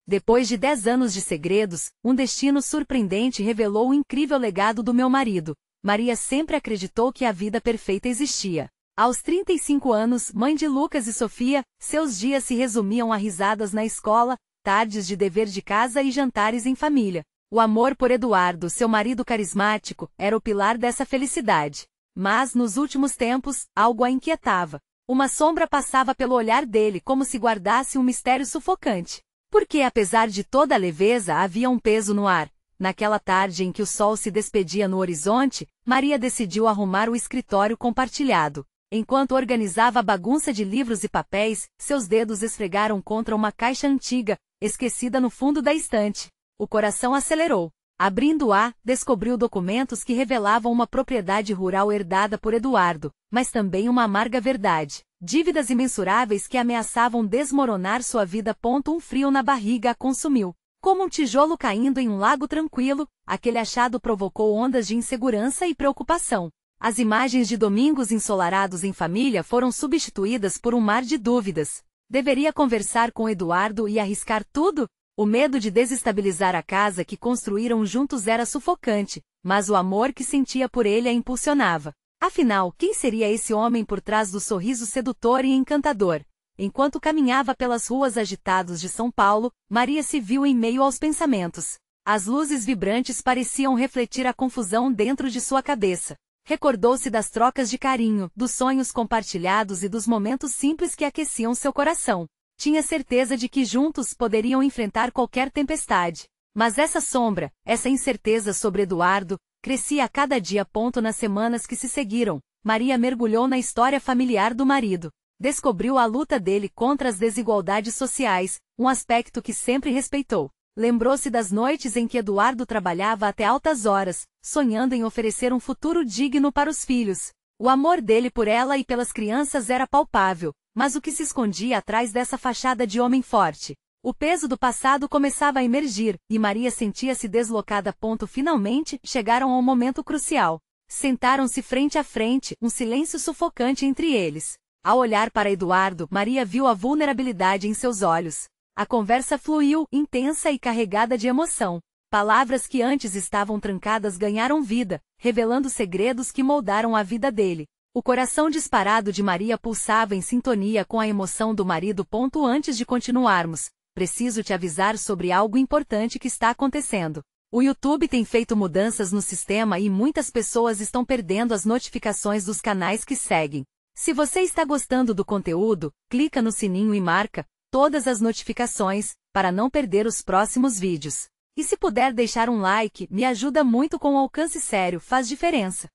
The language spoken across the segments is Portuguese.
Depois de 10 anos de segredos, um destino surpreendente revelou o incrível legado do meu marido. Maria sempre acreditou que a vida perfeita existia. Aos 35 anos, mãe de Lucas e Sofia, seus dias se resumiam a risadas na escola, tardes de dever de casa e jantares em família. O amor por Eduardo, seu marido carismático, era o pilar dessa felicidade. Mas, nos últimos tempos, algo a inquietava. Uma sombra passava pelo olhar dele como se guardasse um mistério sufocante. Porque, apesar de toda a leveza, havia um peso no ar. Naquela tarde em que o sol se despedia no horizonte, Maria decidiu arrumar o escritório compartilhado. Enquanto organizava a bagunça de livros e papéis, seus dedos esfregaram contra uma caixa antiga, esquecida no fundo da estante. O coração acelerou. Abrindo-a, descobriu documentos que revelavam uma propriedade rural herdada por Eduardo, mas também uma amarga verdade. Dívidas imensuráveis que ameaçavam desmoronar sua vida. Um frio na barriga a consumiu. Como um tijolo caindo em um lago tranquilo, aquele achado provocou ondas de insegurança e preocupação. As imagens de domingos ensolarados em família foram substituídas por um mar de dúvidas. Deveria conversar com Eduardo e arriscar tudo? O medo de desestabilizar a casa que construíram juntos era sufocante, mas o amor que sentia por ele a impulsionava. Afinal, quem seria esse homem por trás do sorriso sedutor e encantador? Enquanto caminhava pelas ruas agitadas de São Paulo, Maria se viu em meio aos pensamentos. As luzes vibrantes pareciam refletir a confusão dentro de sua cabeça. Recordou-se das trocas de carinho, dos sonhos compartilhados e dos momentos simples que aqueciam seu coração. Tinha certeza de que juntos poderiam enfrentar qualquer tempestade. Mas essa sombra, essa incerteza sobre Eduardo, crescia a cada dia. Nas semanas que se seguiram, Maria mergulhou na história familiar do marido. Descobriu a luta dele contra as desigualdades sociais, um aspecto que sempre respeitou. Lembrou-se das noites em que Eduardo trabalhava até altas horas, sonhando em oferecer um futuro digno para os filhos. O amor dele por ela e pelas crianças era palpável, mas o que se escondia atrás dessa fachada de homem forte? O peso do passado começava a emergir, e Maria sentia-se deslocada. Finalmente, chegaram ao momento crucial. Sentaram-se frente a frente, um silêncio sufocante entre eles. Ao olhar para Eduardo, Maria viu a vulnerabilidade em seus olhos. A conversa fluiu, intensa e carregada de emoção. Palavras que antes estavam trancadas ganharam vida, revelando segredos que moldaram a vida dele. O coração disparado de Maria pulsava em sintonia com a emoção do marido. Antes de continuarmos, preciso te avisar sobre algo importante que está acontecendo. O YouTube tem feito mudanças no sistema e muitas pessoas estão perdendo as notificações dos canais que seguem. Se você está gostando do conteúdo, clica no sininho e marca todas as notificações, para não perder os próximos vídeos. E se puder deixar um like, me ajuda muito com o alcance. Sério, faz diferença.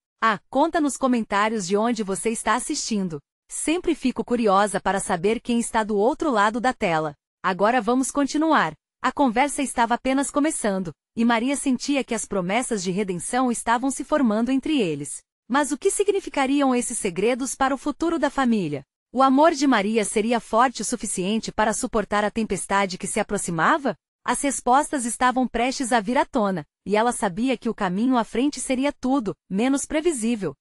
Conta nos comentários de onde você está assistindo. Sempre fico curiosa para saber quem está do outro lado da tela. Agora vamos continuar. A conversa estava apenas começando, e Maria sentia que as promessas de redenção estavam se formando entre eles. Mas o que significariam esses segredos para o futuro da família? O amor de Maria seria forte o suficiente para suportar a tempestade que se aproximava? As respostas estavam prestes a vir à tona, e ela sabia que o caminho à frente seria tudo, menos previsível.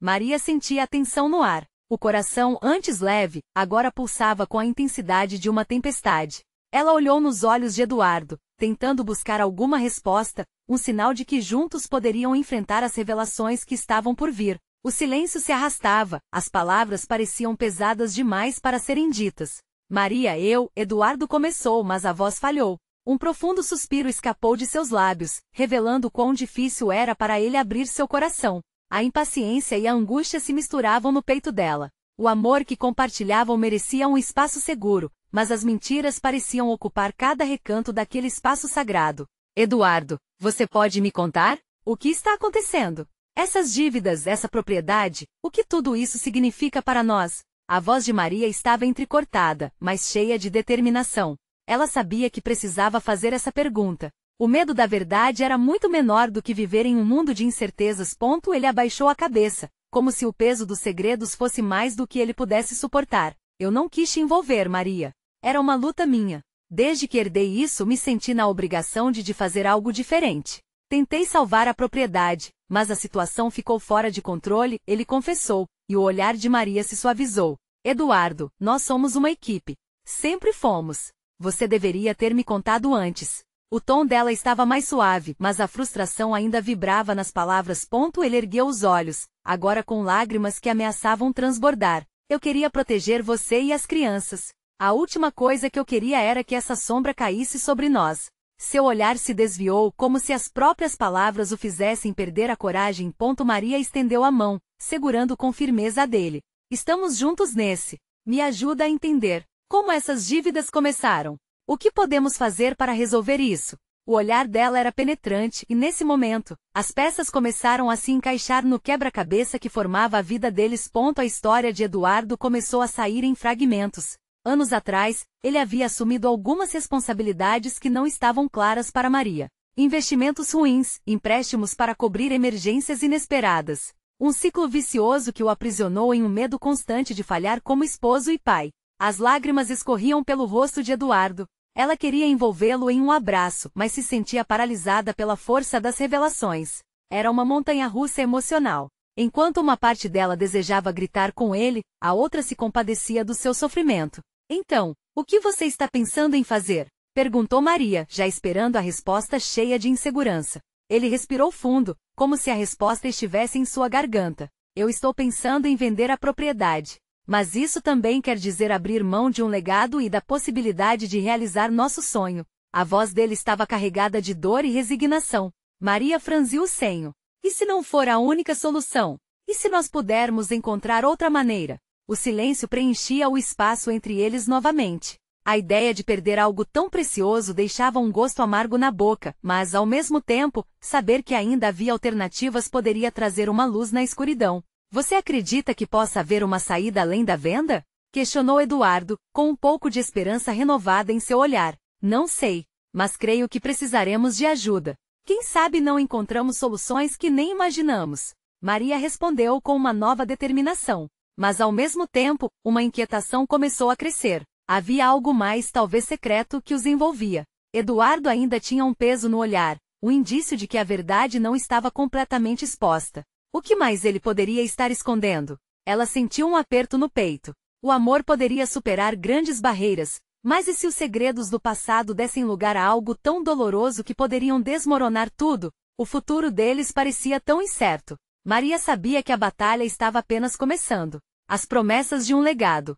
Maria sentia a tensão no ar. O coração, antes leve, agora pulsava com a intensidade de uma tempestade. Ela olhou nos olhos de Eduardo, tentando buscar alguma resposta, um sinal de que juntos poderiam enfrentar as revelações que estavam por vir. O silêncio se arrastava, as palavras pareciam pesadas demais para serem ditas. Maria, Eduardo começou, mas a voz falhou. Um profundo suspiro escapou de seus lábios, revelando quão difícil era para ele abrir seu coração. A impaciência e a angústia se misturavam no peito dela. O amor que compartilhavam merecia um espaço seguro, mas as mentiras pareciam ocupar cada recanto daquele espaço sagrado. Eduardo, você pode me contar? O que está acontecendo? Essas dívidas, essa propriedade, o que tudo isso significa para nós? A voz de Maria estava entrecortada, mas cheia de determinação. Ela sabia que precisava fazer essa pergunta. O medo da verdade era muito menor do que viver em um mundo de incertezas. Ele abaixou a cabeça, como se o peso dos segredos fosse mais do que ele pudesse suportar. Eu não quis te envolver, Maria. Era uma luta minha. Desde que herdei isso, me senti na obrigação de fazer algo diferente. Tentei salvar a propriedade, mas a situação ficou fora de controle, ele confessou, e o olhar de Maria se suavizou. Eduardo, nós somos uma equipe. Sempre fomos. Você deveria ter me contado antes. O tom dela estava mais suave, mas a frustração ainda vibrava nas palavras. Ele ergueu os olhos, agora com lágrimas que ameaçavam transbordar. Eu queria proteger você e as crianças. A última coisa que eu queria era que essa sombra caísse sobre nós. Seu olhar se desviou como se as próprias palavras o fizessem perder a coragem. Maria estendeu a mão, segurando com firmeza a dele. Estamos juntos nesse. Me ajuda a entender como essas dívidas começaram. O que podemos fazer para resolver isso? O olhar dela era penetrante e, nesse momento, as peças começaram a se encaixar no quebra-cabeça que formava a vida deles. A história de Eduardo começou a sair em fragmentos. Anos atrás, ele havia assumido algumas responsabilidades que não estavam claras para Maria. Investimentos ruins, empréstimos para cobrir emergências inesperadas. Um ciclo vicioso que o aprisionou em um medo constante de falhar como esposo e pai. As lágrimas escorriam pelo rosto de Eduardo. Ela queria envolvê-lo em um abraço, mas se sentia paralisada pela força das revelações. Era uma montanha-russa emocional. Enquanto uma parte dela desejava gritar com ele, a outra se compadecia do seu sofrimento. Então, o que você está pensando em fazer? Perguntou Maria, já esperando a resposta, cheia de insegurança. Ele respirou fundo, como se a resposta estivesse em sua garganta. Eu estou pensando em vender a propriedade. Mas isso também quer dizer abrir mão de um legado e da possibilidade de realizar nosso sonho. A voz dele estava carregada de dor e resignação. Maria franziu o senho. E se não for a única solução? E se nós pudermos encontrar outra maneira? O silêncio preenchia o espaço entre eles novamente. A ideia de perder algo tão precioso deixava um gosto amargo na boca, mas, ao mesmo tempo, saber que ainda havia alternativas poderia trazer uma luz na escuridão. Você acredita que possa haver uma saída além da venda? Questionou Eduardo, com um pouco de esperança renovada em seu olhar. Não sei, mas creio que precisaremos de ajuda. Quem sabe não encontramos soluções que nem imaginamos? Maria respondeu com uma nova determinação. Mas ao mesmo tempo, uma inquietação começou a crescer. Havia algo mais, talvez secreto, que os envolvia. Eduardo ainda tinha um peso no olhar, um indício de que a verdade não estava completamente exposta. O que mais ele poderia estar escondendo? Ela sentiu um aperto no peito. O amor poderia superar grandes barreiras, mas e se os segredos do passado dessem lugar a algo tão doloroso que poderiam desmoronar tudo? O futuro deles parecia tão incerto. Maria sabia que a batalha estava apenas começando. As promessas de um legado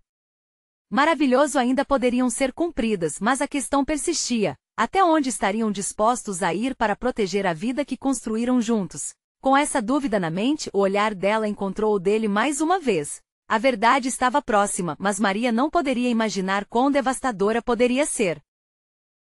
maravilhoso ainda poderiam ser cumpridas, mas a questão persistia. Até onde estariam dispostos a ir para proteger a vida que construíram juntos? Com essa dúvida na mente, o olhar dela encontrou o dele mais uma vez. A verdade estava próxima, mas Maria não poderia imaginar quão devastadora poderia ser.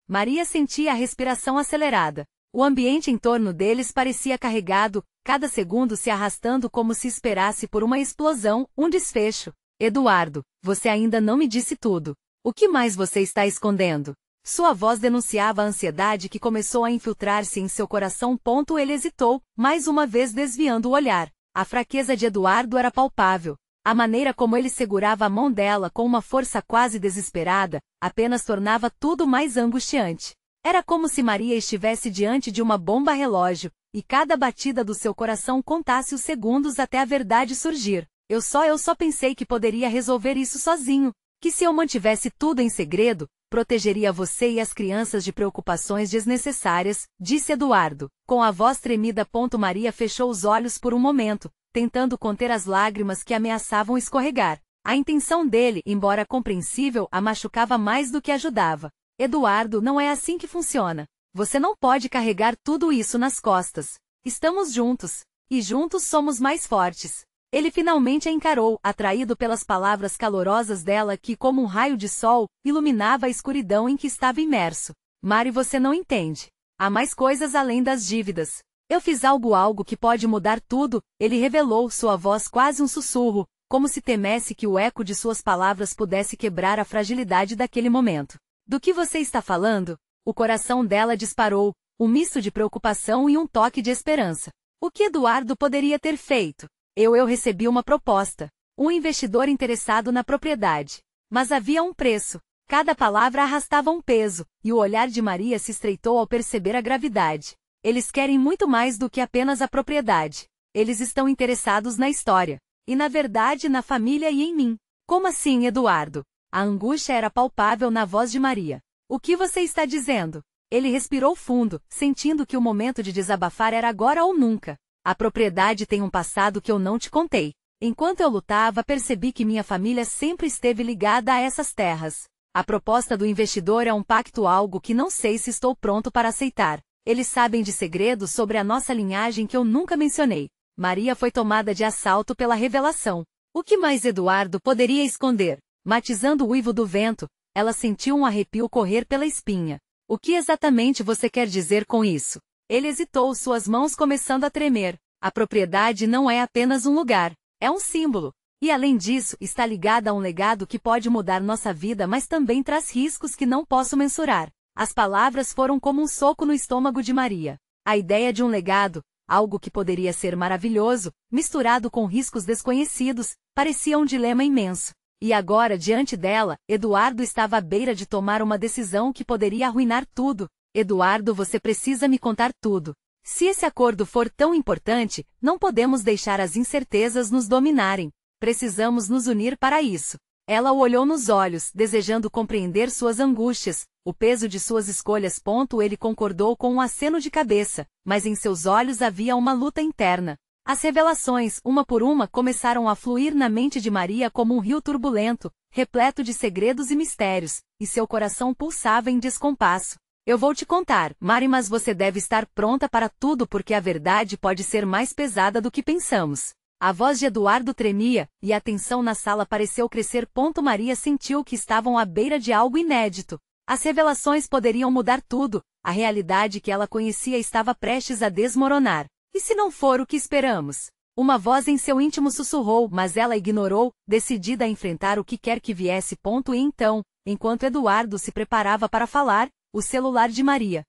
Maria sentia a respiração acelerada. O ambiente em torno deles parecia carregado, cada segundo se arrastando como se esperasse por uma explosão, um desfecho. Eduardo, você ainda não me disse tudo. O que mais você está escondendo? Sua voz denunciava a ansiedade que começou a infiltrar-se em seu coração. Ele hesitou, mais uma vez desviando o olhar. A fraqueza de Eduardo era palpável. A maneira como ele segurava a mão dela com uma força quase desesperada, apenas tornava tudo mais angustiante. Era como se Maria estivesse diante de uma bomba relógio, e cada batida do seu coração contasse os segundos até a verdade surgir. Eu só pensei que poderia resolver isso sozinho. Que se eu mantivesse tudo em segredo, protegeria você e as crianças de preocupações desnecessárias, disse Eduardo, com a voz tremida. Maria fechou os olhos por um momento, tentando conter as lágrimas que ameaçavam escorregar. A intenção dele, embora compreensível, a machucava mais do que ajudava. Eduardo, não é assim que funciona. Você não pode carregar tudo isso nas costas. Estamos juntos. E juntos somos mais fortes. Ele finalmente a encarou, atraído pelas palavras calorosas dela que, como um raio de sol, iluminava a escuridão em que estava imerso. Mari, você não entende. Há mais coisas além das dívidas. Eu fiz algo que pode mudar tudo, ele revelou, sua voz quase um sussurro, como se temesse que o eco de suas palavras pudesse quebrar a fragilidade daquele momento. Do que você está falando? O coração dela disparou, um misto de preocupação e um toque de esperança. O que Eduardo poderia ter feito? Eu recebi uma proposta. Um investidor interessado na propriedade. Mas havia um preço. Cada palavra arrastava um peso, e o olhar de Maria se estreitou ao perceber a gravidade. Eles querem muito mais do que apenas a propriedade. Eles estão interessados na história. E na verdade na família e em mim. Como assim, Eduardo? A angústia era palpável na voz de Maria. O que você está dizendo? Ele respirou fundo, sentindo que o momento de desabafar era agora ou nunca. A propriedade tem um passado que eu não te contei. Enquanto eu lutava, percebi que minha família sempre esteve ligada a essas terras. A proposta do investidor é um pacto, algo que não sei se estou pronto para aceitar. Eles sabem de segredos sobre a nossa linhagem que eu nunca mencionei. Maria foi tomada de assalto pela revelação. O que mais Eduardo poderia esconder? Matizando o uivo do vento, ela sentiu um arrepio correr pela espinha. O que exatamente você quer dizer com isso? Ele hesitou, suas mãos começando a tremer. A propriedade não é apenas um lugar, é um símbolo. E além disso, está ligada a um legado que pode mudar nossa vida, mas também traz riscos que não posso mensurar. As palavras foram como um soco no estômago de Maria. A ideia de um legado, algo que poderia ser maravilhoso, misturado com riscos desconhecidos, parecia um dilema imenso. E agora, diante dela, Eduardo estava à beira de tomar uma decisão que poderia arruinar tudo. Eduardo, você precisa me contar tudo. Se esse acordo for tão importante, não podemos deixar as incertezas nos dominarem. Precisamos nos unir para isso. Ela o olhou nos olhos, desejando compreender suas angústias, o peso de suas escolhas. Ele concordou com um aceno de cabeça, mas em seus olhos havia uma luta interna. As revelações, uma por uma, começaram a fluir na mente de Maria como um rio turbulento, repleto de segredos e mistérios, e seu coração pulsava em descompasso. Eu vou te contar, Mari, mas você deve estar pronta para tudo porque a verdade pode ser mais pesada do que pensamos. A voz de Eduardo tremia, e a tensão na sala pareceu crescer. Maria sentiu que estavam à beira de algo inédito. As revelações poderiam mudar tudo, a realidade que ela conhecia estava prestes a desmoronar. E se não for o que esperamos? Uma voz em seu íntimo sussurrou, mas ela ignorou, decidida a enfrentar o que quer que viesse. E então, enquanto Eduardo se preparava para falar, o celular de Maria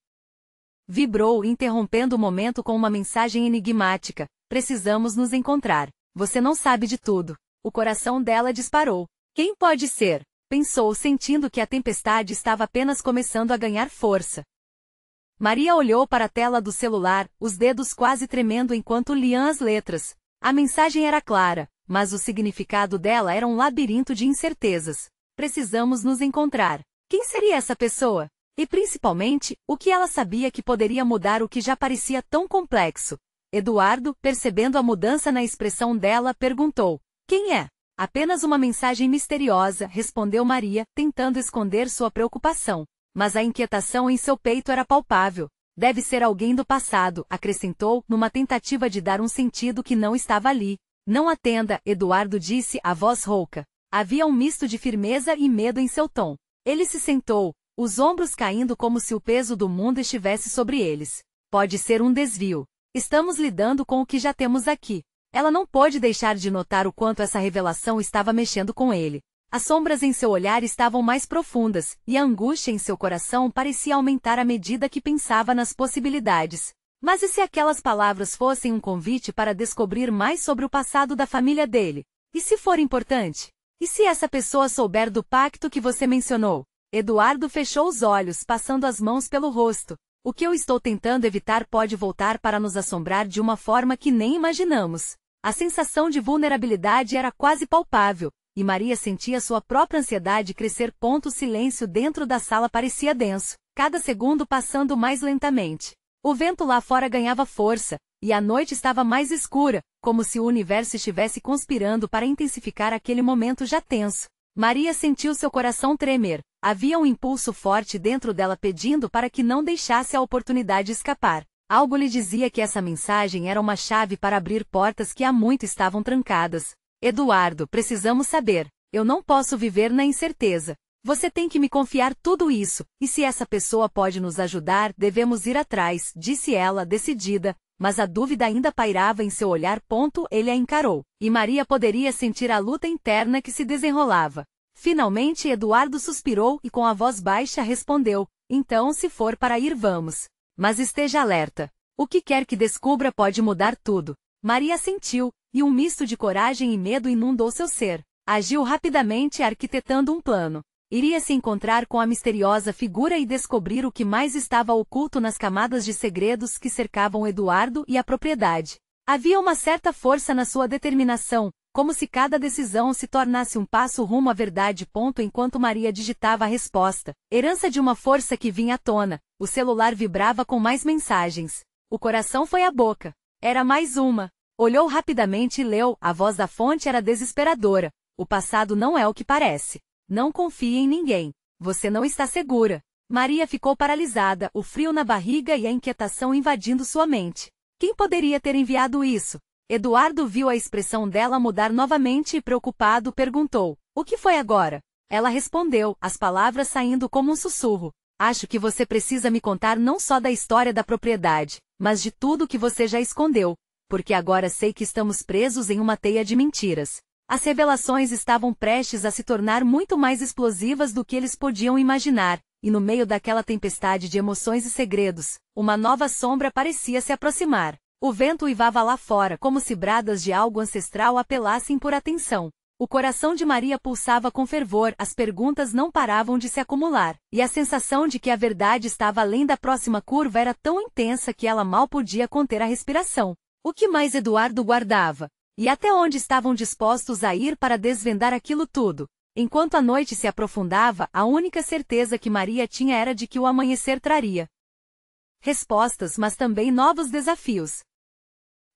vibrou, interrompendo o momento com uma mensagem enigmática. Precisamos nos encontrar. Você não sabe de tudo. O coração dela disparou. Quem pode ser? Pensou, sentindo que a tempestade estava apenas começando a ganhar força. Maria olhou para a tela do celular, os dedos quase tremendo enquanto liam as letras. A mensagem era clara, mas o significado dela era um labirinto de incertezas. Precisamos nos encontrar. Quem seria essa pessoa? E principalmente, o que ela sabia que poderia mudar o que já parecia tão complexo? Eduardo, percebendo a mudança na expressão dela, perguntou: quem é? Apenas uma mensagem misteriosa, respondeu Maria, tentando esconder sua preocupação. Mas a inquietação em seu peito era palpável. Deve ser alguém do passado, acrescentou, numa tentativa de dar um sentido que não estava ali. Não atenda, Eduardo disse, a voz rouca. Havia um misto de firmeza e medo em seu tom. Ele se sentou, os ombros caindo como se o peso do mundo estivesse sobre eles. Pode ser um desvio. Estamos lidando com o que já temos aqui. Ela não pôde deixar de notar o quanto essa revelação estava mexendo com ele. As sombras em seu olhar estavam mais profundas, e a angústia em seu coração parecia aumentar à medida que pensava nas possibilidades. Mas e se aquelas palavras fossem um convite para descobrir mais sobre o passado da família dele? E se for importante? E se essa pessoa souber do pacto que você mencionou? Eduardo fechou os olhos, passando as mãos pelo rosto. O que eu estou tentando evitar pode voltar para nos assombrar de uma forma que nem imaginamos. A sensação de vulnerabilidade era quase palpável, e Maria sentia sua própria ansiedade crescer. O silêncio dentro da sala parecia denso, cada segundo passando mais lentamente. O vento lá fora ganhava força, e a noite estava mais escura, como se o universo estivesse conspirando para intensificar aquele momento já tenso. Maria sentiu seu coração tremer. Havia um impulso forte dentro dela pedindo para que não deixasse a oportunidade escapar. Algo lhe dizia que essa mensagem era uma chave para abrir portas que há muito estavam trancadas. Eduardo, precisamos saber. Eu não posso viver na incerteza. Você tem que me confiar tudo isso, e se essa pessoa pode nos ajudar, devemos ir atrás, disse ela, decidida, mas a dúvida ainda pairava em seu olhar. Ele a encarou, e Maria poderia sentir a luta interna que se desenrolava. Finalmente Eduardo suspirou e com a voz baixa respondeu: então se for para ir vamos. Mas esteja alerta. O que quer que descubra pode mudar tudo. Maria sentiu, e um misto de coragem e medo inundou seu ser. Agiu rapidamente arquitetando um plano. Iria se encontrar com a misteriosa figura e descobrir o que mais estava oculto nas camadas de segredos que cercavam Eduardo e a propriedade. Havia uma certa força na sua determinação, como se cada decisão se tornasse um passo rumo à verdade. Enquanto Maria digitava a resposta, herança de uma força que vinha à tona, o celular vibrava com mais mensagens. O coração foi à boca. Era mais uma. Olhou rapidamente e leu. A voz da fonte era desesperadora. O passado não é o que parece. Não confie em ninguém. Você não está segura. Maria ficou paralisada, o frio na barriga e a inquietação invadindo sua mente. Quem poderia ter enviado isso? Eduardo viu a expressão dela mudar novamente e, preocupado, perguntou: "O que foi agora?" Ela respondeu, as palavras saindo como um sussurro: "Acho que você precisa me contar não só da história da propriedade, mas de tudo que você já escondeu, porque agora sei que estamos presos em uma teia de mentiras." As revelações estavam prestes a se tornar muito mais explosivas do que eles podiam imaginar, e no meio daquela tempestade de emoções e segredos, uma nova sombra parecia se aproximar. O vento uivava lá fora como se bradas de algo ancestral apelassem por atenção. O coração de Maria pulsava com fervor, as perguntas não paravam de se acumular, e a sensação de que a verdade estava além da próxima curva era tão intensa que ela mal podia conter a respiração. O que mais Eduardo guardava? E até onde estavam dispostos a ir para desvendar aquilo tudo? Enquanto a noite se aprofundava, a única certeza que Maria tinha era de que o amanhecer traria respostas, mas também novos desafios.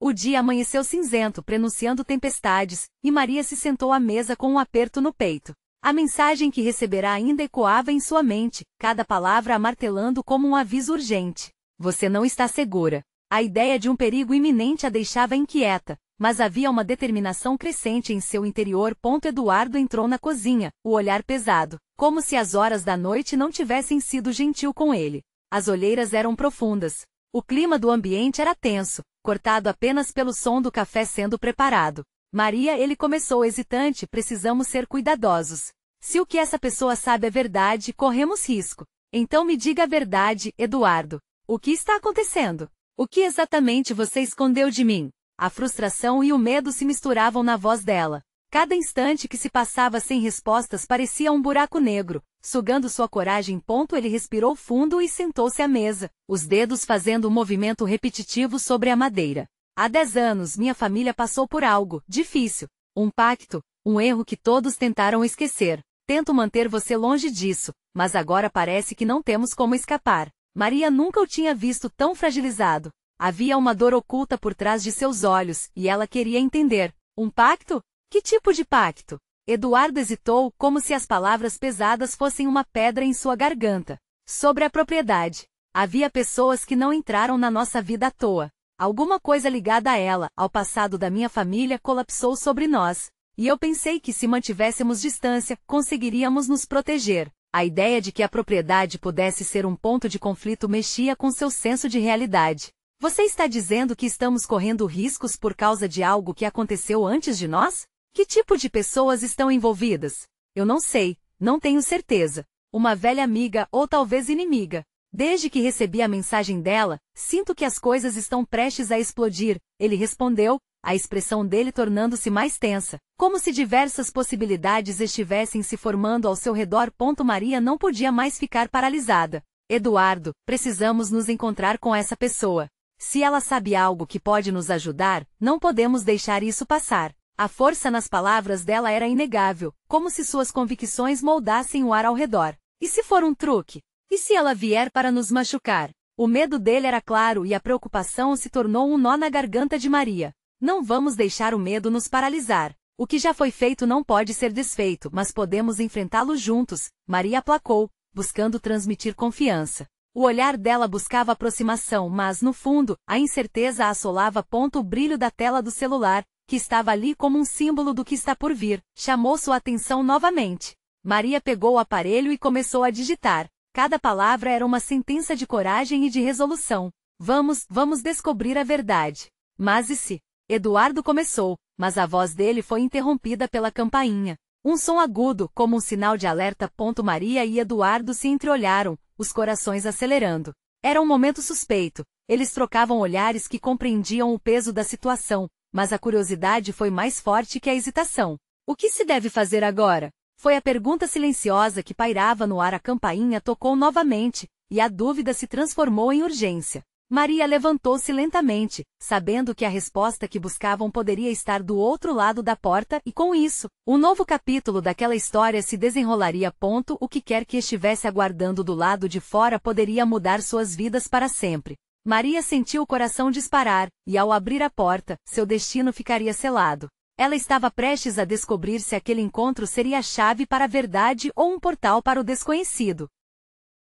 O dia amanheceu cinzento, prenunciando tempestades, e Maria se sentou à mesa com um aperto no peito. A mensagem que receberá ainda ecoava em sua mente, cada palavra a martelando como um aviso urgente. Você não está segura. A ideia de um perigo iminente a deixava inquieta, mas havia uma determinação crescente em seu interior. Eduardo entrou na cozinha, o olhar pesado, como se as horas da noite não tivessem sido gentil com ele. As olheiras eram profundas. O clima do ambiente era tenso, cortado apenas pelo som do café sendo preparado. Maria, ele começou hesitante, precisamos ser cuidadosos. Se o que essa pessoa sabe é verdade, corremos risco. Então me diga a verdade, Eduardo. O que está acontecendo? O que exatamente você escondeu de mim? A frustração e o medo se misturavam na voz dela. Cada instante que se passava sem respostas parecia um buraco negro, sugando sua coragem. Ele respirou fundo e sentou-se à mesa, os dedos fazendo um movimento repetitivo sobre a madeira. Há 10 anos minha família passou por algo difícil. Um pacto, um erro que todos tentaram esquecer. Tento manter você longe disso, mas agora parece que não temos como escapar. Maria nunca o tinha visto tão fragilizado. Havia uma dor oculta por trás de seus olhos, e ela queria entender. Um pacto? Que tipo de pacto? Eduardo hesitou, como se as palavras pesadas fossem uma pedra em sua garganta. Sobre a propriedade. Havia pessoas que não entraram na nossa vida à toa. Alguma coisa ligada a ela, ao passado da minha família, colapsou sobre nós. E eu pensei que se mantivéssemos distância, conseguiríamos nos proteger. A ideia de que a propriedade pudesse ser um ponto de conflito mexia com seu senso de realidade. Você está dizendo que estamos correndo riscos por causa de algo que aconteceu antes de nós? Que tipo de pessoas estão envolvidas? Eu não sei, não tenho certeza. Uma velha amiga ou talvez inimiga. Desde que recebi a mensagem dela, sinto que as coisas estão prestes a explodir, ele respondeu, a expressão dele tornando-se mais tensa, como se diversas possibilidades estivessem se formando ao seu redor. Maria não podia mais ficar paralisada. Eduardo, precisamos nos encontrar com essa pessoa. Se ela sabe algo que pode nos ajudar, não podemos deixar isso passar. A força nas palavras dela era inegável, como se suas convicções moldassem o ar ao redor. E se for um truque? E se ela vier para nos machucar? O medo dele era claro e a preocupação se tornou um nó na garganta de Maria. Não vamos deixar o medo nos paralisar. O que já foi feito não pode ser desfeito, mas podemos enfrentá-lo juntos. Maria aplacou, buscando transmitir confiança. O olhar dela buscava aproximação, mas, no fundo, a incerteza a assolava. O brilho da tela do celular, que estava ali como um símbolo do que está por vir, chamou sua atenção novamente. Maria pegou o aparelho e começou a digitar. Cada palavra era uma sentença de coragem e de resolução. Vamos descobrir a verdade. Mas e se? Eduardo começou, mas a voz dele foi interrompida pela campainha. Um som agudo, como um sinal de alerta. Maria e Eduardo se entreolharam, os corações acelerando. Era um momento suspeito. Eles trocavam olhares que compreendiam o peso da situação, mas a curiosidade foi mais forte que a hesitação. O que se deve fazer agora? Foi a pergunta silenciosa que pairava no ar. A campainha tocou novamente, e a dúvida se transformou em urgência. Maria levantou-se lentamente, sabendo que a resposta que buscavam poderia estar do outro lado da porta e com isso, um novo capítulo daquela história se desenrolaria. O que quer que estivesse aguardando do lado de fora poderia mudar suas vidas para sempre. Maria sentiu o coração disparar, e ao abrir a porta, seu destino ficaria selado. Ela estava prestes a descobrir se aquele encontro seria a chave para a verdade ou um portal para o desconhecido.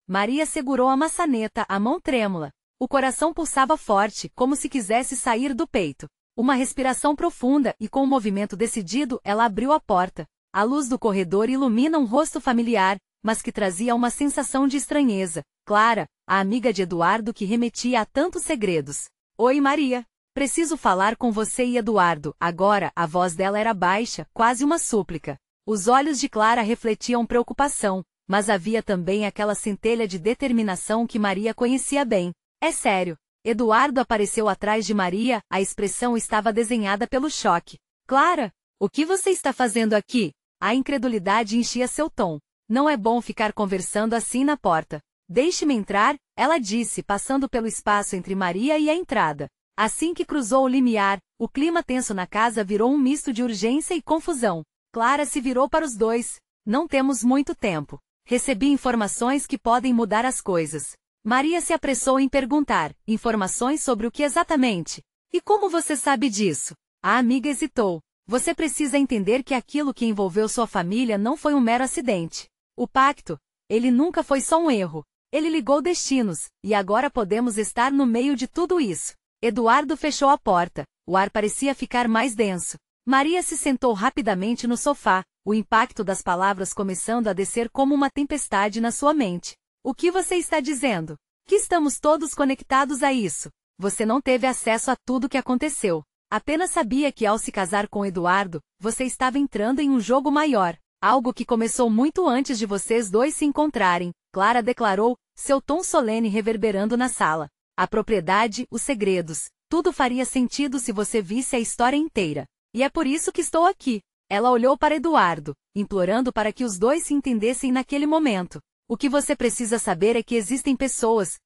Maria segurou a maçaneta, a mão trêmula. O coração pulsava forte, como se quisesse sair do peito. Uma respiração profunda e com um movimento decidido, ela abriu a porta. A luz do corredor ilumina um rosto familiar, mas que trazia uma sensação de estranheza. Clara, a amiga de Eduardo que remetia a tantos segredos. Oi, Maria. Preciso falar com você e Eduardo. Agora, a voz dela era baixa, quase uma súplica. Os olhos de Clara refletiam preocupação, mas havia também aquela centelha de determinação que Maria conhecia bem. É sério. Eduardo apareceu atrás de Maria, a expressão estava desenhada pelo choque. Clara, o que você está fazendo aqui? A incredulidade enchia seu tom. Não é bom ficar conversando assim na porta. Deixe-me entrar, ela disse, passando pelo espaço entre Maria e a entrada. Assim que cruzou o limiar, o clima tenso na casa virou um misto de urgência e confusão. Clara se virou para os dois. Não temos muito tempo. Recebi informações que podem mudar as coisas. Maria se apressou em perguntar, informações sobre o que exatamente? E como você sabe disso? A amiga hesitou. Você precisa entender que aquilo que envolveu sua família não foi um mero acidente. O pacto, ele nunca foi só um erro. Ele ligou destinos, e agora podemos estar no meio de tudo isso. Eduardo fechou a porta. O ar parecia ficar mais denso. Maria se sentou rapidamente no sofá, o impacto das palavras começando a descer como uma tempestade na sua mente. O que você está dizendo? Que estamos todos conectados a isso. Você não teve acesso a tudo o que aconteceu. Apenas sabia que ao se casar com Eduardo, você estava entrando em um jogo maior. Algo que começou muito antes de vocês dois se encontrarem, Clara declarou, seu tom solene reverberando na sala. A propriedade, os segredos, tudo faria sentido se você visse a história inteira. E é por isso que estou aqui. Ela olhou para Eduardo, implorando para que os dois se entendessem naquele momento. O que você precisa saber é que existem pessoas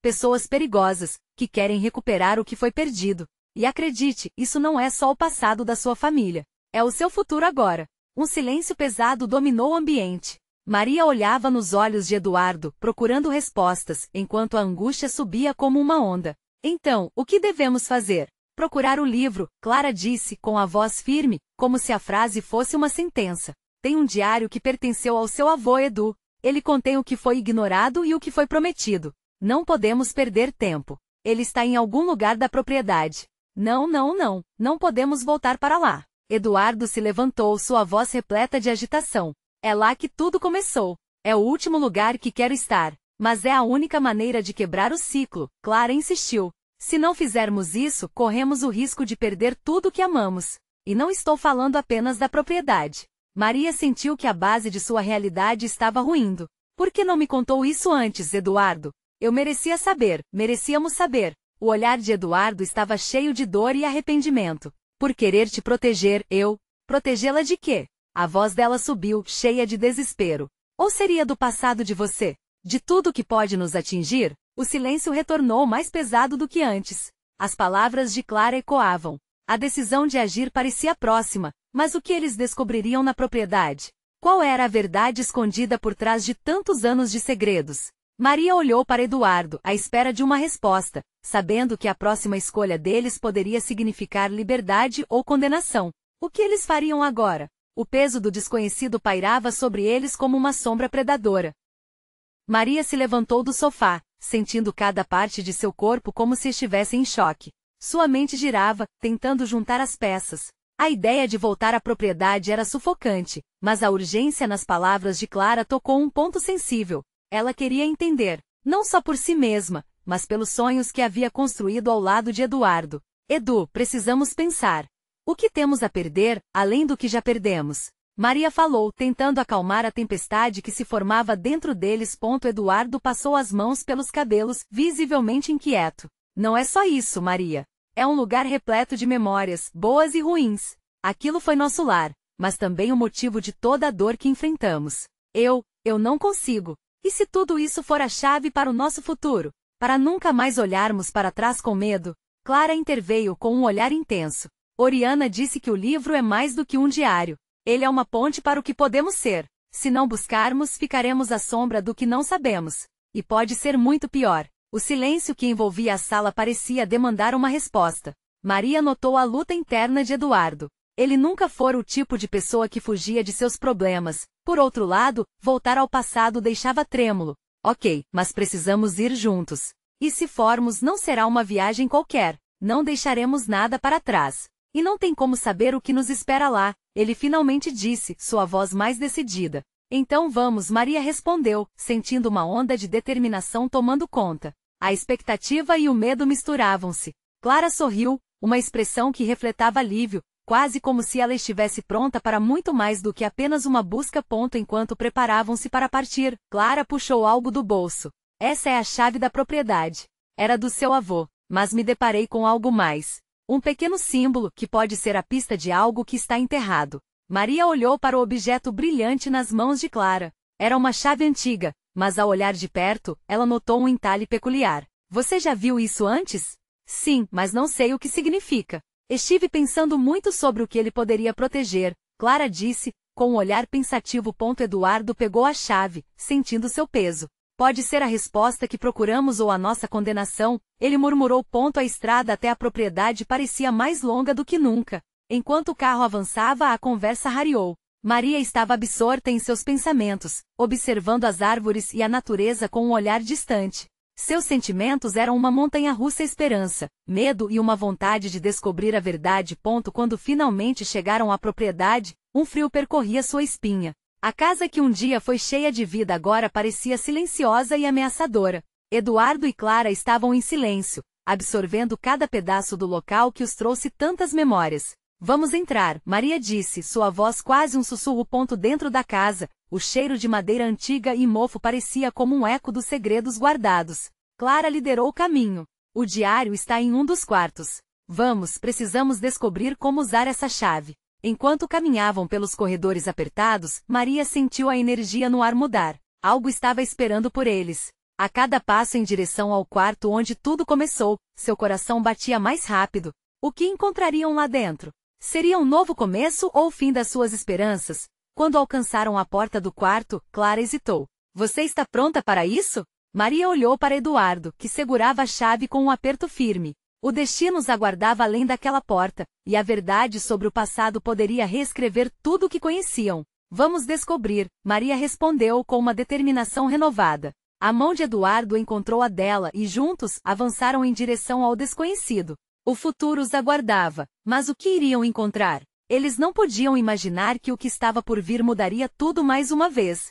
perigosas, que querem recuperar o que foi perdido. E acredite, isso não é só o passado da sua família. É o seu futuro agora. Um silêncio pesado dominou o ambiente. Maria olhava nos olhos de Eduardo, procurando respostas, enquanto a angústia subia como uma onda. Então, o que devemos fazer? Procurar o livro, Clara disse, com a voz firme, como se a frase fosse uma sentença. Tem um diário que pertenceu ao seu avô Edu. Ele contém o que foi ignorado e o que foi prometido. Não podemos perder tempo. Ele está em algum lugar da propriedade. Não podemos voltar para lá. Eduardo se levantou, sua voz repleta de agitação. É lá que tudo começou. É o último lugar que quero estar. Mas é a única maneira de quebrar o ciclo, Clara insistiu. Se não fizermos isso, corremos o risco de perder tudo o que amamos. E não estou falando apenas da propriedade. Maria sentiu que a base de sua realidade estava ruindo. Por que não me contou isso antes, Eduardo? Eu merecíamos saber. O olhar de Eduardo estava cheio de dor e arrependimento. Por querer te proteger, protegê-la de quê? A voz dela subiu, cheia de desespero. Ou seria do passado de você? De tudo que pode nos atingir? O silêncio retornou mais pesado do que antes. As palavras de Clara ecoavam. A decisão de agir parecia próxima, mas o que eles descobririam na propriedade? Qual era a verdade escondida por trás de tantos anos de segredos? Maria olhou para Eduardo, à espera de uma resposta, sabendo que a próxima escolha deles poderia significar liberdade ou condenação. O que eles fariam agora? O peso do desconhecido pairava sobre eles como uma sombra predadora. Maria se levantou do sofá, sentindo cada parte de seu corpo como se estivesse em choque. Sua mente girava, tentando juntar as peças. A ideia de voltar à propriedade era sufocante, mas a urgência nas palavras de Clara tocou um ponto sensível. Ela queria entender, não só por si mesma, mas pelos sonhos que havia construído ao lado de Eduardo. Edu, precisamos pensar. O que temos a perder, além do que já perdemos? Maria falou, tentando acalmar a tempestade que se formava dentro deles. Eduardo passou as mãos pelos cabelos, visivelmente inquieto. Não é só isso, Maria. É um lugar repleto de memórias, boas e ruins. Aquilo foi nosso lar, mas também o motivo de toda a dor que enfrentamos. Eu não consigo. E se tudo isso for a chave para o nosso futuro? para nunca mais olharmos para trás com medo. Clara interveio com um olhar intenso. Oriana disse que o livro é mais do que um diário. Ele é uma ponte para o que podemos ser. Se não buscarmos, ficaremos à sombra do que não sabemos. E pode ser muito pior. O silêncio que envolvia a sala parecia demandar uma resposta. Maria notou a luta interna de Eduardo. Ele nunca fora o tipo de pessoa que fugia de seus problemas. Por outro lado, voltar ao passado deixava trêmulo. Ok, mas precisamos ir juntos. E se formos, não será uma viagem qualquer. Não deixaremos nada para trás. E não tem como saber o que nos espera lá, ele finalmente disse, sua voz mais decidida. Então vamos, Maria respondeu, sentindo uma onda de determinação tomando conta. A expectativa e o medo misturavam-se. Clara sorriu, uma expressão que refletava alívio, quase como se ela estivesse pronta para muito mais do que apenas uma busca. Enquanto preparavam-se para partir, Clara puxou algo do bolso. Essa é a chave da propriedade. Era do seu avô, mas me deparei com algo mais. Um pequeno símbolo que pode ser a pista de algo que está enterrado. Maria olhou para o objeto brilhante nas mãos de Clara. Era uma chave antiga, mas ao olhar de perto, ela notou um entalhe peculiar. Você já viu isso antes? Sim, mas não sei o que significa. Estive pensando muito sobre o que ele poderia proteger, Clara disse, com um olhar pensativo. Eduardo pegou a chave, sentindo seu peso. Pode ser a resposta que procuramos ou a nossa condenação, ele murmurou. A estrada até a propriedade parecia mais longa do que nunca. Enquanto o carro avançava, a conversa rareou. Maria estava absorta em seus pensamentos, observando as árvores e a natureza com um olhar distante. Seus sentimentos eram uma montanha-russa: esperança, medo e uma vontade de descobrir a verdade. Quando finalmente chegaram à propriedade, um frio percorria sua espinha. A casa que um dia foi cheia de vida agora parecia silenciosa e ameaçadora. Eduardo e Clara estavam em silêncio, absorvendo cada pedaço do local que os trouxe tantas memórias. Vamos entrar, Maria disse, sua voz quase um sussurro. Dentro da casa, o cheiro de madeira antiga e mofo parecia como um eco dos segredos guardados. Clara liderou o caminho. O diário está em um dos quartos. Vamos, precisamos descobrir como usar essa chave. Enquanto caminhavam pelos corredores apertados, Maria sentiu a energia no ar mudar. Algo estava esperando por eles. A cada passo em direção ao quarto onde tudo começou, seu coração batia mais rápido. O que encontrariam lá dentro? Seria um novo começo ou o fim das suas esperanças? Quando alcançaram a porta do quarto, Clara hesitou. Você está pronta para isso? Maria olhou para Eduardo, que segurava a chave com um aperto firme. O destino os aguardava além daquela porta, e a verdade sobre o passado poderia reescrever tudo o que conheciam. Vamos descobrir, Maria respondeu com uma determinação renovada. A mão de Eduardo encontrou a dela e juntos avançaram em direção ao desconhecido. O futuro os aguardava, mas o que iriam encontrar? Eles não podiam imaginar que o que estava por vir mudaria tudo mais uma vez.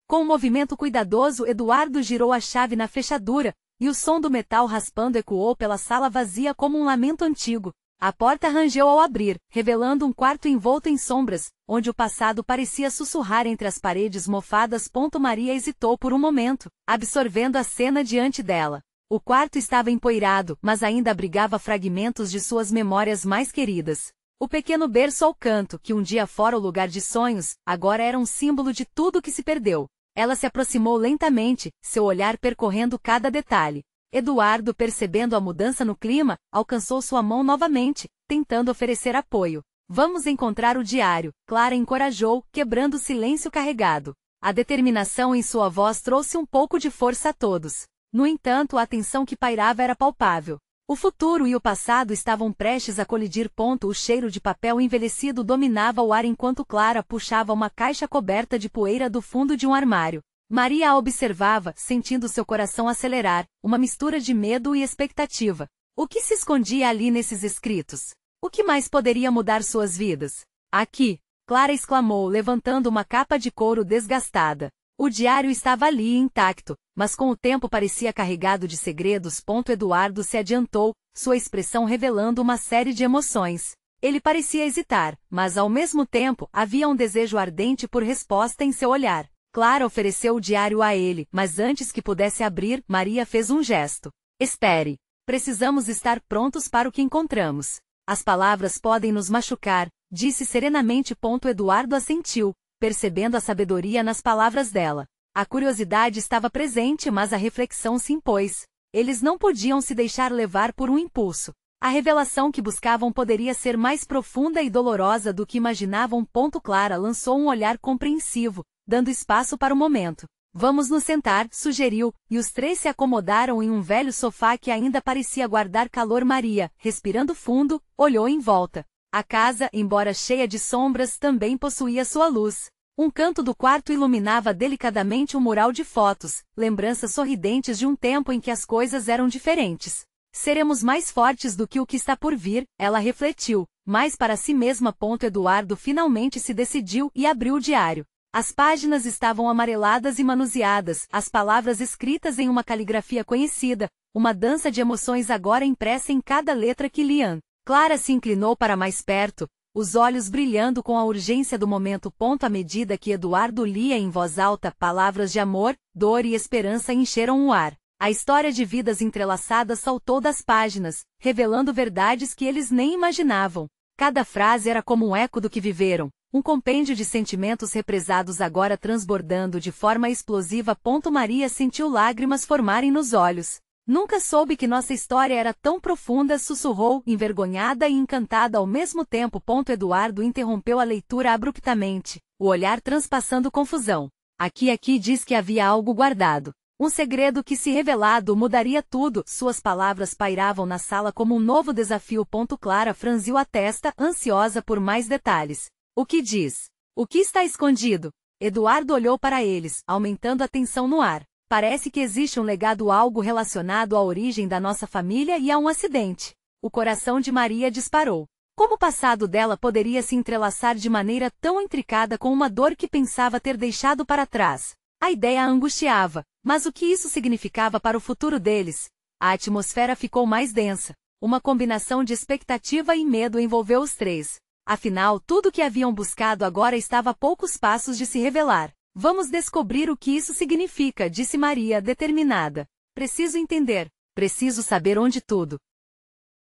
Com um movimento cuidadoso, Eduardo girou a chave na fechadura, e o som do metal raspando ecoou pela sala vazia como um lamento antigo. A porta rangeu ao abrir, revelando um quarto envolto em sombras, onde o passado parecia sussurrar entre as paredes mofadas. Maria hesitou por um momento, absorvendo a cena diante dela. O quarto estava empoeirado, mas ainda abrigava fragmentos de suas memórias mais queridas. O pequeno berço ao canto, que um dia fora o lugar de sonhos, agora era um símbolo de tudo que se perdeu. Ela se aproximou lentamente, seu olhar percorrendo cada detalhe. Eduardo, percebendo a mudança no clima, alcançou sua mão novamente, tentando oferecer apoio. Vamos encontrar o diário, Clara encorajou, quebrando o silêncio carregado. A determinação em sua voz trouxe um pouco de força a todos. No entanto, a tensão que pairava era palpável. O futuro e o passado estavam prestes a colidir. O cheiro de papel envelhecido dominava o ar enquanto Clara puxava uma caixa coberta de poeira do fundo de um armário. Maria a observava, sentindo seu coração acelerar, uma mistura de medo e expectativa. O que se escondia ali nesses escritos? O que mais poderia mudar suas vidas? Aqui! Clara exclamou, levantando uma capa de couro desgastada. O diário estava ali intacto, mas com o tempo parecia carregado de segredos. Eduardo se adiantou, sua expressão revelando uma série de emoções. Ele parecia hesitar, mas ao mesmo tempo havia um desejo ardente por resposta em seu olhar. Clara ofereceu o diário a ele, mas antes que pudesse abrir, Maria fez um gesto. Espere. Precisamos estar prontos para o que encontramos. As palavras podem nos machucar, disse serenamente. Eduardo assentiu, percebendo a sabedoria nas palavras dela. A curiosidade estava presente, mas a reflexão se impôs. Eles não podiam se deixar levar por um impulso. A revelação que buscavam poderia ser mais profunda e dolorosa do que imaginavam. Clara lançou um olhar compreensivo, dando espaço para o momento. Vamos nos sentar, sugeriu, e os três se acomodaram em um velho sofá que ainda parecia guardar calor. Maria, respirando fundo, olhou em volta. A casa, embora cheia de sombras, também possuía sua luz. Um canto do quarto iluminava delicadamente um mural de fotos, lembranças sorridentes de um tempo em que as coisas eram diferentes. Seremos mais fortes do que o que está por vir, ela refletiu, mas para si mesma. Eduardo finalmente se decidiu e abriu o diário. As páginas estavam amareladas e manuseadas, as palavras escritas em uma caligrafia conhecida, uma dança de emoções agora impressa em cada letra que liam. Clara se inclinou para mais perto, os olhos brilhando com a urgência do momento. À medida que Eduardo lia em voz alta, palavras de amor, dor e esperança encheram o ar. A história de vidas entrelaçadas saltou das páginas, revelando verdades que eles nem imaginavam. Cada frase era como um eco do que viveram, um compêndio de sentimentos represados agora transbordando de forma explosiva. Maria sentiu lágrimas formarem nos olhos. Nunca soube que nossa história era tão profunda, sussurrou, envergonhada e encantada ao mesmo tempo. Eduardo interrompeu a leitura abruptamente, o olhar transpassando confusão. Aqui diz que havia algo guardado. Um segredo que, se revelado, mudaria tudo. Suas palavras pairavam na sala como um novo desafio. Clara franziu a testa, ansiosa por mais detalhes. O que diz? O que está escondido? Eduardo olhou para eles, aumentando a tensão no ar. Parece que existe um legado, algo relacionado à origem da nossa família e a um acidente. O coração de Maria disparou. Como o passado dela poderia se entrelaçar de maneira tão intricada com uma dor que pensava ter deixado para trás? A ideia a angustiava, mas o que isso significava para o futuro deles? A atmosfera ficou mais densa. Uma combinação de expectativa e medo envolveu os três. Afinal, tudo o que haviam buscado agora estava a poucos passos de se revelar. Vamos descobrir o que isso significa, disse Maria, determinada. Preciso entender. Preciso saber onde tudo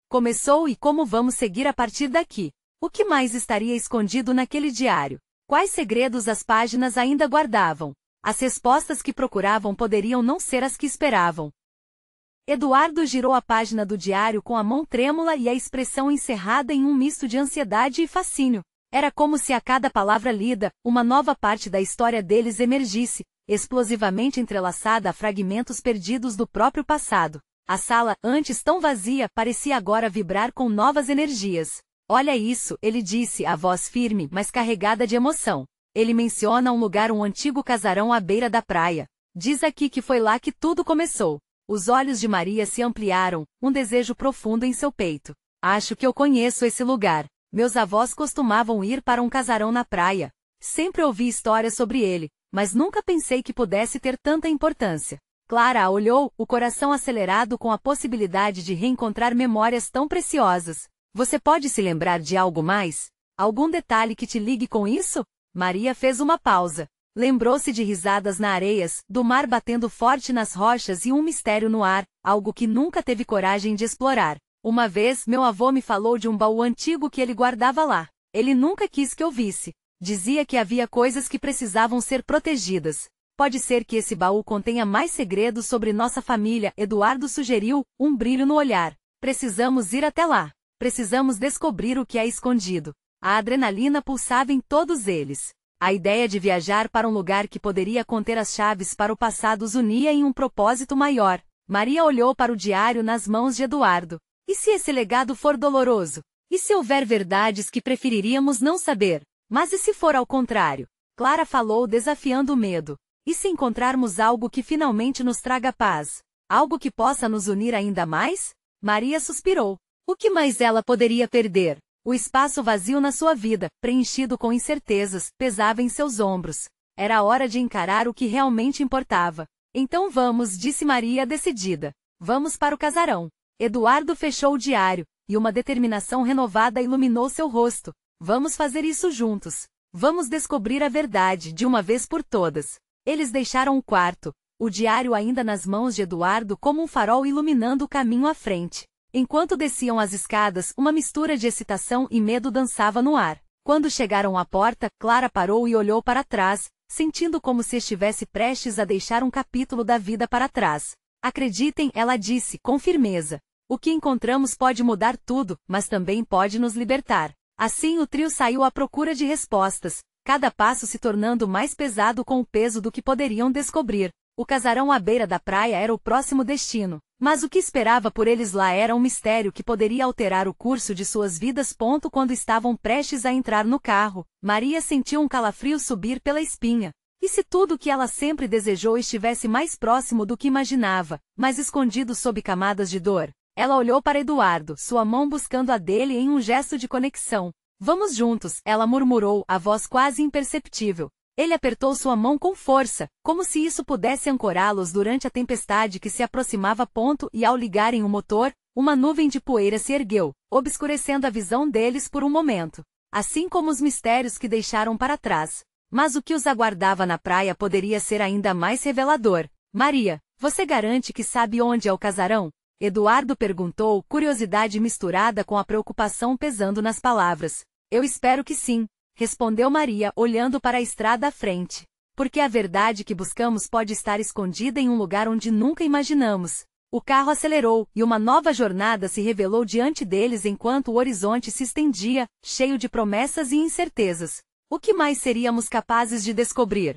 começou e como vamos seguir a partir daqui. O que mais estaria escondido naquele diário? Quais segredos as páginas ainda guardavam? As respostas que procuravam poderiam não ser as que esperavam. Eduardo girou a página do diário com a mão trêmula e a expressão encerrada em um misto de ansiedade e fascínio. Era como se a cada palavra lida, uma nova parte da história deles emergisse, explosivamente entrelaçada a fragmentos perdidos do próprio passado. A sala, antes tão vazia, parecia agora vibrar com novas energias. Olha isso, ele disse, a voz firme, mas carregada de emoção. Ele menciona um lugar, um antigo casarão à beira da praia. Diz aqui que foi lá que tudo começou. Os olhos de Maria se ampliaram, um desejo profundo em seu peito. Acho que eu conheço esse lugar. Meus avós costumavam ir para um casarão na praia. Sempre ouvi histórias sobre ele, mas nunca pensei que pudesse ter tanta importância. Clara a olhou, o coração acelerado com a possibilidade de reencontrar memórias tão preciosas. Você pode se lembrar de algo mais? Algum detalhe que te ligue com isso? Maria fez uma pausa. Lembrou-se de risadas na areias, do mar batendo forte nas rochas e um mistério no ar, algo que nunca teve coragem de explorar. Uma vez, meu avô me falou de um baú antigo que ele guardava lá. Ele nunca quis que eu visse. Dizia que havia coisas que precisavam ser protegidas. Pode ser que esse baú contenha mais segredos sobre nossa família, Eduardo sugeriu, um brilho no olhar. Precisamos ir até lá. Precisamos descobrir o que é escondido. A adrenalina pulsava em todos eles. A ideia de viajar para um lugar que poderia conter as chaves para o passado os unia em um propósito maior. Maria olhou para o diário nas mãos de Eduardo. E se esse legado for doloroso? E se houver verdades que preferiríamos não saber? Mas e se for ao contrário? Clara falou, desafiando o medo. E se encontrarmos algo que finalmente nos traga paz? Algo que possa nos unir ainda mais? Maria suspirou. O que mais ela poderia perder? O espaço vazio na sua vida, preenchido com incertezas, pesava em seus ombros. Era a hora de encarar o que realmente importava. Então vamos, disse Maria decidida. Vamos para o casarão. Eduardo fechou o diário, e uma determinação renovada iluminou seu rosto. Vamos fazer isso juntos. Vamos descobrir a verdade, de uma vez por todas. Eles deixaram o quarto, o diário ainda nas mãos de Eduardo como um farol iluminando o caminho à frente. Enquanto desciam as escadas, uma mistura de excitação e medo dançava no ar. Quando chegaram à porta, Clara parou e olhou para trás, sentindo como se estivesse prestes a deixar um capítulo da vida para trás. Acreditem, ela disse, com firmeza. O que encontramos pode mudar tudo, mas também pode nos libertar. Assim o trio saiu à procura de respostas, cada passo se tornando mais pesado com o peso do que poderiam descobrir. O casarão à beira da praia era o próximo destino, mas o que esperava por eles lá era um mistério que poderia alterar o curso de suas vidas. Quando estavam prestes a entrar no carro, Maria sentiu um calafrio subir pela espinha. E se tudo o que ela sempre desejou estivesse mais próximo do que imaginava, mas escondido sob camadas de dor? Ela olhou para Eduardo, sua mão buscando a dele em um gesto de conexão. Vamos juntos, ela murmurou, a voz quase imperceptível. Ele apertou sua mão com força, como se isso pudesse ancorá-los durante a tempestade que se aproximava. E ao ligarem o motor, uma nuvem de poeira se ergueu, obscurecendo a visão deles por um momento. Assim como os mistérios que deixaram para trás. Mas o que os aguardava na praia poderia ser ainda mais revelador. Maria, você garante que sabe onde é o casarão? Eduardo perguntou, curiosidade misturada com a preocupação pesando nas palavras. Eu espero que sim, respondeu Maria, olhando para a estrada à frente. Porque a verdade que buscamos pode estar escondida em um lugar onde nunca imaginamos. O carro acelerou, e uma nova jornada se revelou diante deles enquanto o horizonte se estendia, cheio de promessas e incertezas. O que mais seríamos capazes de descobrir?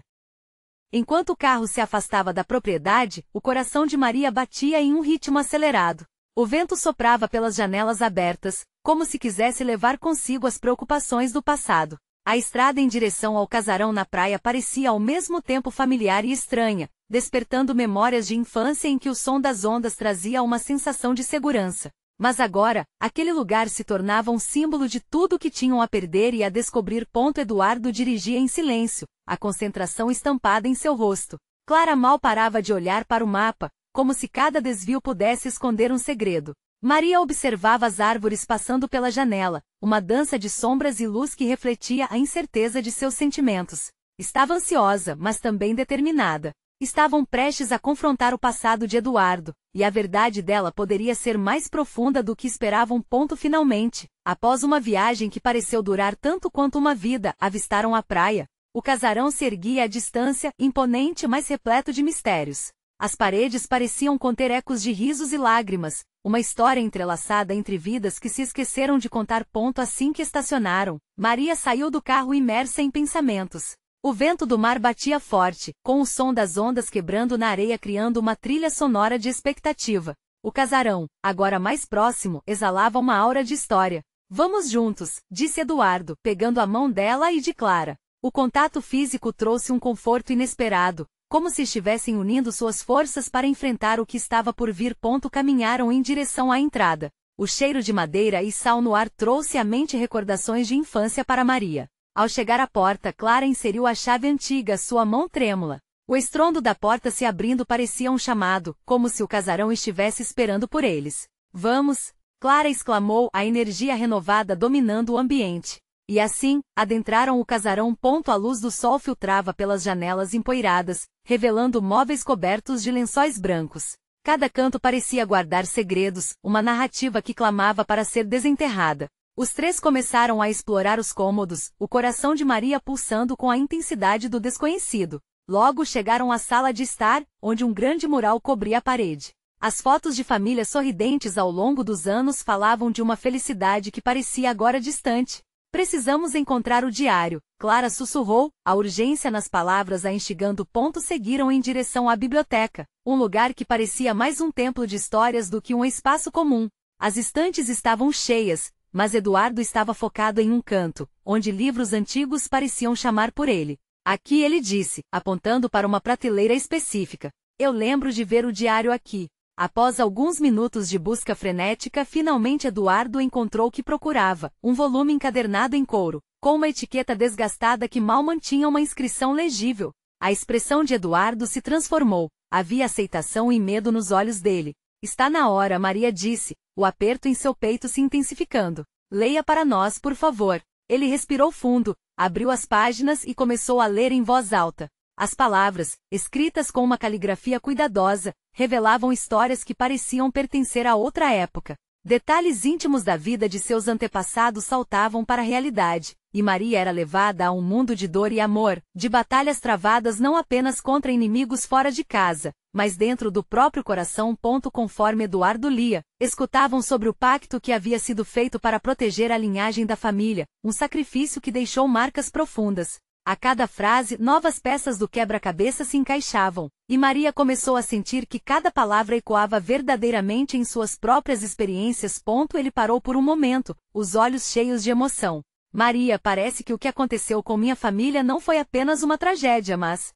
Enquanto o carro se afastava da propriedade, o coração de Maria batia em um ritmo acelerado. O vento soprava pelas janelas abertas, como se quisesse levar consigo as preocupações do passado. A estrada em direção ao casarão na praia parecia ao mesmo tempo familiar e estranha, despertando memórias de infância em que o som das ondas trazia uma sensação de segurança. Mas agora, aquele lugar se tornava um símbolo de tudo o que tinham a perder e a descobrir. Eduardo dirigia em silêncio, a concentração estampada em seu rosto. Clara mal parava de olhar para o mapa, como se cada desvio pudesse esconder um segredo. Maria observava as árvores passando pela janela, uma dança de sombras e luz que refletia a incerteza de seus sentimentos. Estava ansiosa, mas também determinada. Estavam prestes a confrontar o passado de Eduardo, e a verdade dela poderia ser mais profunda do que esperavam. Finalmente, após uma viagem que pareceu durar tanto quanto uma vida, avistaram a praia. O casarão se erguia à distância, imponente mas repleto de mistérios. As paredes pareciam conter ecos de risos e lágrimas, uma história entrelaçada entre vidas que se esqueceram de contar. Assim que estacionaram, Maria saiu do carro imersa em pensamentos. O vento do mar batia forte, com o som das ondas quebrando na areia criando uma trilha sonora de expectativa. O casarão, agora mais próximo, exalava uma aura de história. Vamos juntos, disse Eduardo, pegando a mão dela e de Clara. O contato físico trouxe um conforto inesperado, como se estivessem unindo suas forças para enfrentar o que estava por vir. Caminharam em direção à entrada. O cheiro de madeira e sal no ar trouxe à mente recordações de infância para Maria. Ao chegar à porta, Clara inseriu a chave antiga, sua mão trêmula. O estrondo da porta se abrindo parecia um chamado, como se o casarão estivesse esperando por eles. Vamos! Clara exclamou, a energia renovada dominando o ambiente. E assim, adentraram o casarão. A luz do sol filtrava pelas janelas empoeiradas, revelando móveis cobertos de lençóis brancos. Cada canto parecia guardar segredos, uma narrativa que clamava para ser desenterrada. Os três começaram a explorar os cômodos, o coração de Maria pulsando com a intensidade do desconhecido. Logo chegaram à sala de estar, onde um grande mural cobria a parede. As fotos de família sorridentes ao longo dos anos falavam de uma felicidade que parecia agora distante. Precisamos encontrar o diário, Clara sussurrou, a urgência nas palavras a instigando. Seguiram em direção à biblioteca, um lugar que parecia mais um templo de histórias do que um espaço comum. As estantes estavam cheias, mas Eduardo estava focado em um canto, onde livros antigos pareciam chamar por ele. Aqui, ele disse, apontando para uma prateleira específica. Eu lembro de ver o diário aqui. Após alguns minutos de busca frenética, finalmente Eduardo encontrou o que procurava, um volume encadernado em couro, com uma etiqueta desgastada que mal mantinha uma inscrição legível. A expressão de Eduardo se transformou, havia aceitação e medo nos olhos dele. Está na hora, Maria disse, o aperto em seu peito se intensificando. Leia para nós, por favor. Ele respirou fundo, abriu as páginas e começou a ler em voz alta. As palavras, escritas com uma caligrafia cuidadosa, revelavam histórias que pareciam pertencer a outra época. Detalhes íntimos da vida de seus antepassados saltavam para a realidade, e Maria era levada a um mundo de dor e amor, de batalhas travadas não apenas contra inimigos fora de casa, mas dentro do próprio coração. Conforme Eduardo lia, escutavam sobre o pacto que havia sido feito para proteger a linhagem da família, um sacrifício que deixou marcas profundas. A cada frase, novas peças do quebra-cabeça se encaixavam, e Maria começou a sentir que cada palavra ecoava verdadeiramente em suas próprias experiências. Ele parou por um momento, os olhos cheios de emoção. Maria, parece que o que aconteceu com minha família não foi apenas uma tragédia, mas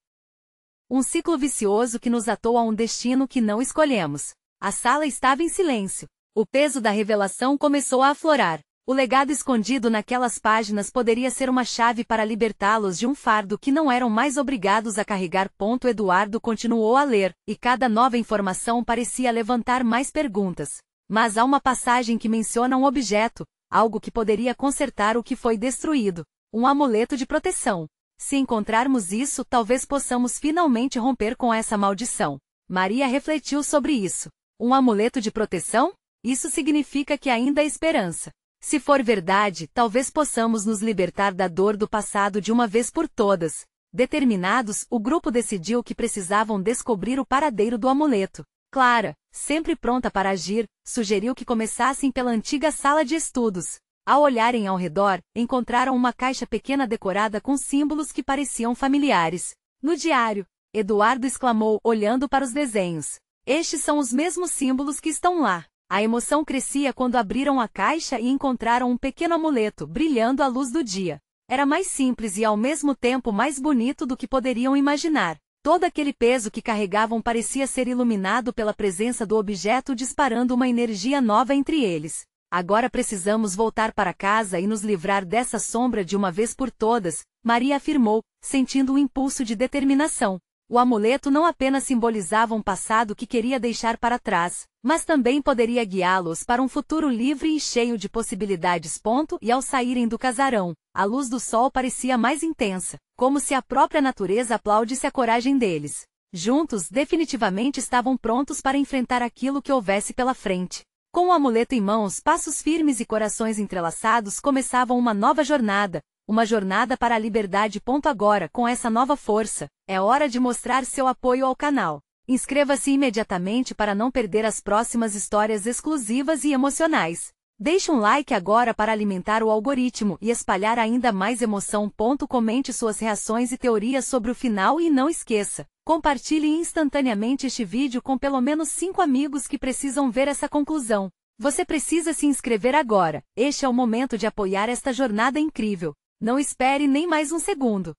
um ciclo vicioso que nos atou a um destino que não escolhemos. A sala estava em silêncio. O peso da revelação começou a aflorar. O legado escondido naquelas páginas poderia ser uma chave para libertá-los de um fardo que não eram mais obrigados a carregar. Eduardo continuou a ler, e cada nova informação parecia levantar mais perguntas. Mas há uma passagem que menciona um objeto, algo que poderia consertar o que foi destruído. Um amuleto de proteção. Se encontrarmos isso, talvez possamos finalmente romper com essa maldição. Maria refletiu sobre isso. Um amuleto de proteção? Isso significa que ainda há esperança. Se for verdade, talvez possamos nos libertar da dor do passado de uma vez por todas. Determinados, o grupo decidiu que precisavam descobrir o paradeiro do amuleto. Clara, sempre pronta para agir, sugeriu que começassem pela antiga sala de estudos. Ao olharem ao redor, encontraram uma caixa pequena decorada com símbolos que pareciam familiares. No diário, Eduardo exclamou, olhando para os desenhos. Estes são os mesmos símbolos que estão lá. A emoção crescia quando abriram a caixa e encontraram um pequeno amuleto, brilhando à luz do dia. Era mais simples e ao mesmo tempo mais bonito do que poderiam imaginar. Todo aquele peso que carregavam parecia ser iluminado pela presença do objeto, disparando uma energia nova entre eles. Agora precisamos voltar para casa e nos livrar dessa sombra de uma vez por todas, Maria afirmou, sentindo um impulso de determinação. O amuleto não apenas simbolizava um passado que queria deixar para trás, mas também poderia guiá-los para um futuro livre e cheio de possibilidades. E ao saírem do casarão, a luz do sol parecia mais intensa, como se a própria natureza aplaudisse a coragem deles. Juntos, definitivamente estavam prontos para enfrentar aquilo que houvesse pela frente. Com o amuleto em mãos, passos firmes e corações entrelaçados começavam uma nova jornada. Uma jornada para a liberdade. Agora, com essa nova força, é hora de mostrar seu apoio ao canal. Inscreva-se imediatamente para não perder as próximas histórias exclusivas e emocionais. Deixe um like agora para alimentar o algoritmo e espalhar ainda mais emoção. Comente suas reações e teorias sobre o final e não esqueça, compartilhe instantaneamente este vídeo com pelo menos 5 amigos que precisam ver essa conclusão. Você precisa se inscrever agora. Este é o momento de apoiar esta jornada incrível. Não espere nem mais um segundo.